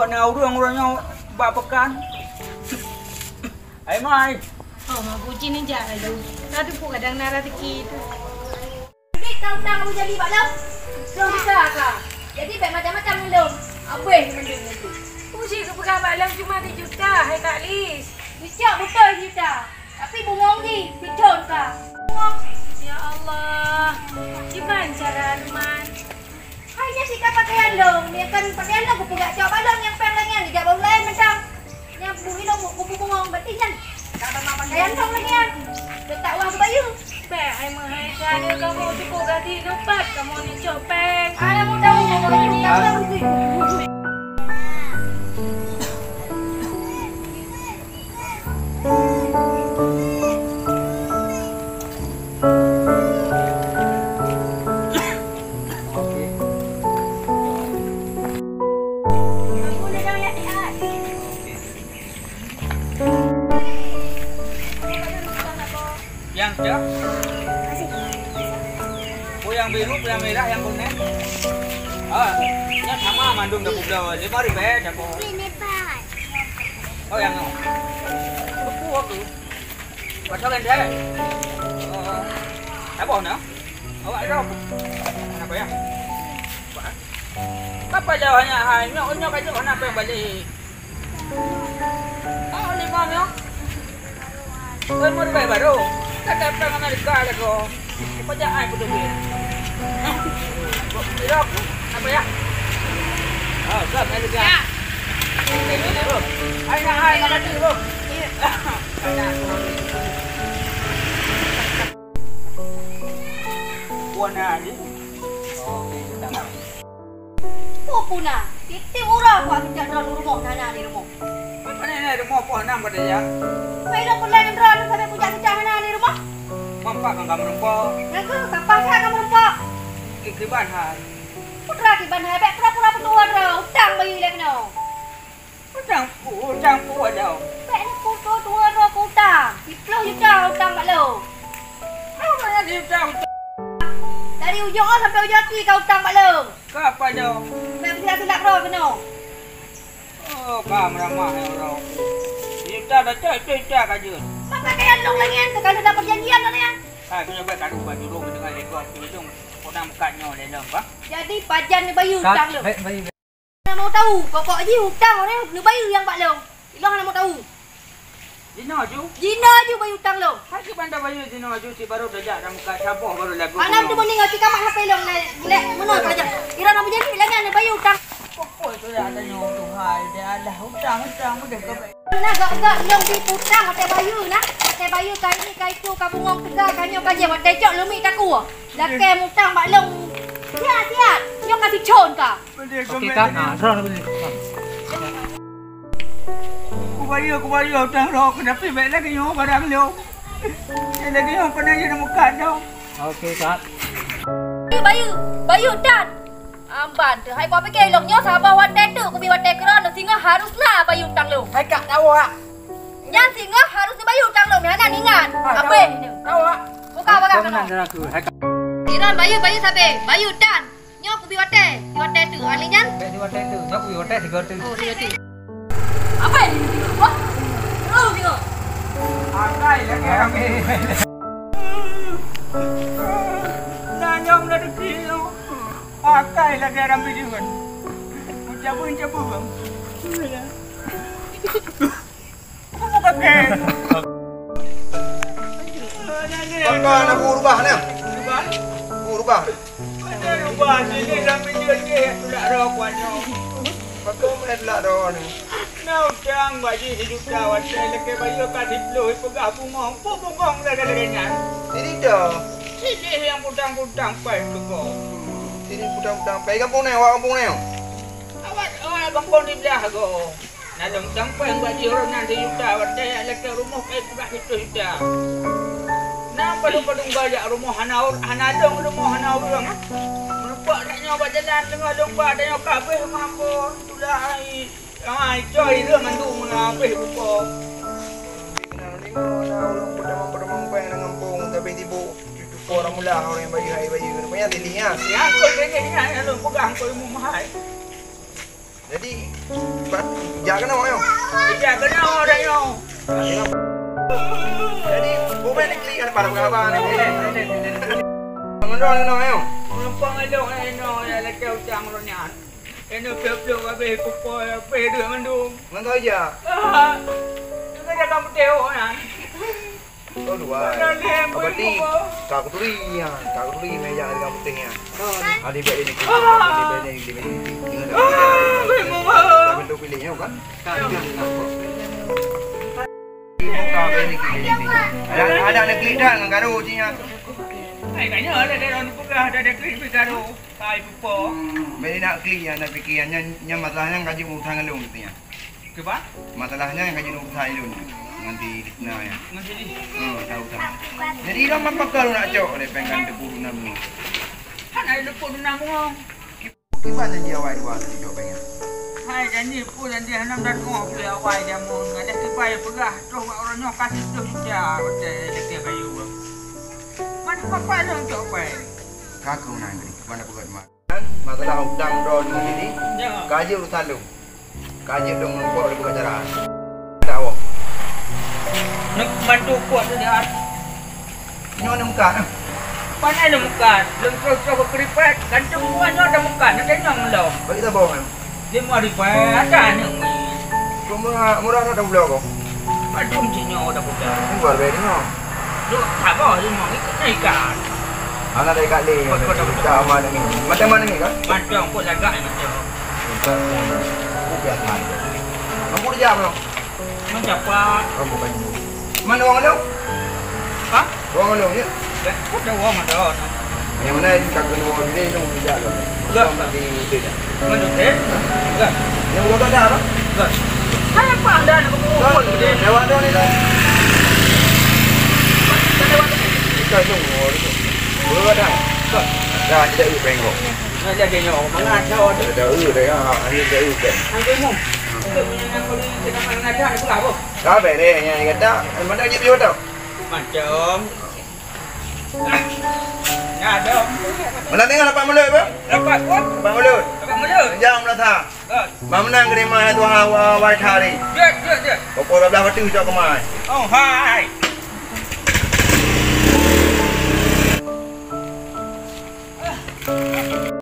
buat ni orang-orangnya bapakan. Ai mai. Oh, mau puji ni jangan tu. Tadi pun kadang nara tiki tu. Jadi kau tak mau jadi balam? Belum bisa kah? Jadi macam-macam belum. Apa yang belum itu? Puji ke pegang balam cuma 3 juta, hai Kak Lis. Bisa betul kita. Tapi bungong ni, betul kah? Bungong. Ya Allah. Gimana cara Man? Hanya sikap pakaian dong. Dia kan pakaian lo buku gak jawab balong yang pengen tidak bau lain macam. Yang bunyi dong buku bungong berarti kan. Tak memang pakaian dong lagi kan. Letak uang ke bayu. Baik, ai mahal cara kamu cukup ganti tempat kamu ni copeng. Ada mau tahu mau bayu tak tahu sih. Yang dah. Oh yang biru, yang merah, yang kuning. Yang sama mandung dah pula. 5.000 dah po. Ini pak. Oh yang no. Buku aku. Pasal kan dia. Apa nak? Awak ada apa ya? Apa jawabnya? Hanya kaji mana apa yang balik? Oh 5 ni. Kau mau bayar baru? Kata orang Amerika ada kau. Pajak ai pun duit. Tidak apa ya? Oh, sab Amerika. Ya. Ini bro. Ai nak tu bro. Iya. Puan aja. Oh, kita nak. Puna. Titik murah kau kita dalam rumah nana di rumah. Apa ni rumah puan nama pada ya? Kau dah pula nendron sampai punya kita nana di rumah. Mampak kan kamu rumpah. Naga kapan saya kamu rumah? Ikriban hai. Putra kiban hai baik pura-pura petua dah. Utang bayu lek no. Utang puan dah. Baik ni putra tua dah kau utang. 10 juta utang mak lo. Apa yang diutang? Dari ujung A sampai ujung T kau utang mak lo. Apa dah? Baik silap roh kena. Oh, kamu ramah orang. Kita dah cek aja. Apa kayak long lagi kan? Kalau dah perjanjian dah ya. Hai, punya baik kadu baju dong dengan lekor hidung. Orang mukanya oleh lembah. Jadi pajan ni bayu utang lo. Bayu. Nak mau tahu pokok je hutang orang ni bayu yang pak long. Ilang nak mau tahu. Dino ju. Jina je bayu hutang long. Hai ke bandar baju dino ju si baru dah dah muka saboh baru lagu. Mana tu mending ngati kamak HP long lek mana saja. Ira nak berjanji lagi ni bayu hutang. Pokok tu dah ada nyo tu hai dia lah hutang mudah ke baik. Nah gak long di hutang pakai bayu nah. Pakai bayu kai ni kai tu ka bungong tegar kanyo kaje wat tecok lumi taku. Lake hutang mak long. Tiat. Yo kasi chon ka. Okey kak, drone boleh. Aku bayu hutang roh kenapa baik lagi nyo barang lo. Dia lagi nyo pernah jadi muka dah. Okey kak. Bayu hutang. Amban tu hai kau fikir long nyo sabar wat tu ku bi wat kron singa haruslah bayu hutang lo. Hai kak tahu ah. Yang singa harus bayu hutang lo mana ingat. Apa ni? Tahu ah. Buka Kau kena. nak aku. Hai kak. Iran bayu sabe. Bayu hutang. Nyo ku bi wat tu alinya. Baik di hotel tu. Nak pergi hotel 3 hotel. Oh, dia. Apa ini? Wah. Oh, tengok. Akai lagi kami. Nanyong na dikilo. Akai lagi orang bidiwan. Mencabu bang. Kamu pakai. Bangga nak rubah ni. Rubah. Ada rubah sini sampai jadi sudah rokannya. Bangga mana dah dah ni. Nau jang baju hidup kawan saya lagi baju kasih peluh pegah bungong dah kadang-kadang. Ini dah. Ini yang putang-putang baik tu kau. Ini putang-putang. Baik kampung ni, awak kampung ni. Awak kampung di belah kau. Nadang sampai baju orang nanti juta, saya lagi rumah pegah itu juta. Nampak padung bajak rumah hanadong rumah hanadong. Nampak nak nyoba jalan tengah domba dan nyoba kabeh mampu. Sudah ai coy dia mandu mana habis buka. Kenal ni orang pedamang peng dengan kampung tapi tibu orang mula orang yang baju. Banyak dilihat. Ya, kau dengar ni lu pegang kau mu mahal. Jadi jangan nak yo. Ija kena orang yo. Jadi bukan ni klik kan para pengabar ni. Mengenal nak yo. Apa ngadong eno ya lekau cang ro nyan. Eno pep-pep abe kupo abe dua mendung. Mengenal aja. Juga jaga muteo kan. Oh dua. Berarti kau turi ya, kau turi meja dengan putihnya. Ada beg ini, ada beg ini, tinggal dah. Tapi tu pilihnya kan? Kau beg ini. Ada klik dah dengan garu cinya. Ai kayaknya ada orang pegah ada klik garu. Tai pupo. Beg nak klik ya, nak fikirnya yang masalahnya gaji utang lu katanya. Keba? Masalahnya yang gaji utang lu nanti nah ya. Nanti di. Tahu tak. Jadi dah mampu kalau nak cok oleh penggan 26 ni. Kan ada 26 ngong. Gimana dia awal dua ni cok pengen. Hai janji pun janji hanam dan ngok dia awal jamun. Ada kipai pegah terus orang nyok kasih tu dia betul dekat kayu. Mana papa dong cok pai. Kaku nanti mana pegat mak. Masalah hutang drone ni. Ya. Kaji urusan lu. Kaji dong nampak oleh pegat cara. Ada awak. Nak bantu kuat dia. Ini ada muka nah. Mana ada muka? Leng terus keripet. Gantung semuanya ada muka. Nak tengok belum? Bagi kita bawa kan. Dia mau ripet ada ni. Kau murah ada belah kau. Aduh cinya ada buka. Ini baru beri no. Lu tak bawa dia mau ikut ikan. Anak dari kali. Tak mana ni. Macam mana ni kan? Macam pun lagak macam. Aku biasa. Kamu dia apa? Macam apa? Kamu bukan. Mana orang lu? Ha? Orang lu ni. Kau dah wang ada. Yang mana ni kagak lu ni tu tidak lu. Enggak di tidak. Mana teh? Enggak. Yang lu tak ada apa? Enggak. Hai apa anda nak kumpul dia? Lewat tu ni tu. Lewat. Kita tunggu tu. Boleh ada. Dah tidak u pengok. Ada dia nyawa mengacau ada. Dah u dah ya. Hari dah u kan. Angin mu. Yang kau ni kita mengacau ni pula apa? Dah beri yang kata. Mana je dia tu? Macam. Ada. Mana tengok dapat mulut apa? Dapat pun. Dapat mulut. Dapat mulut. Jam lah tak. Menang kerima tu hawa white hari. Dia. Kau belah batu cak kemai. Oh hai.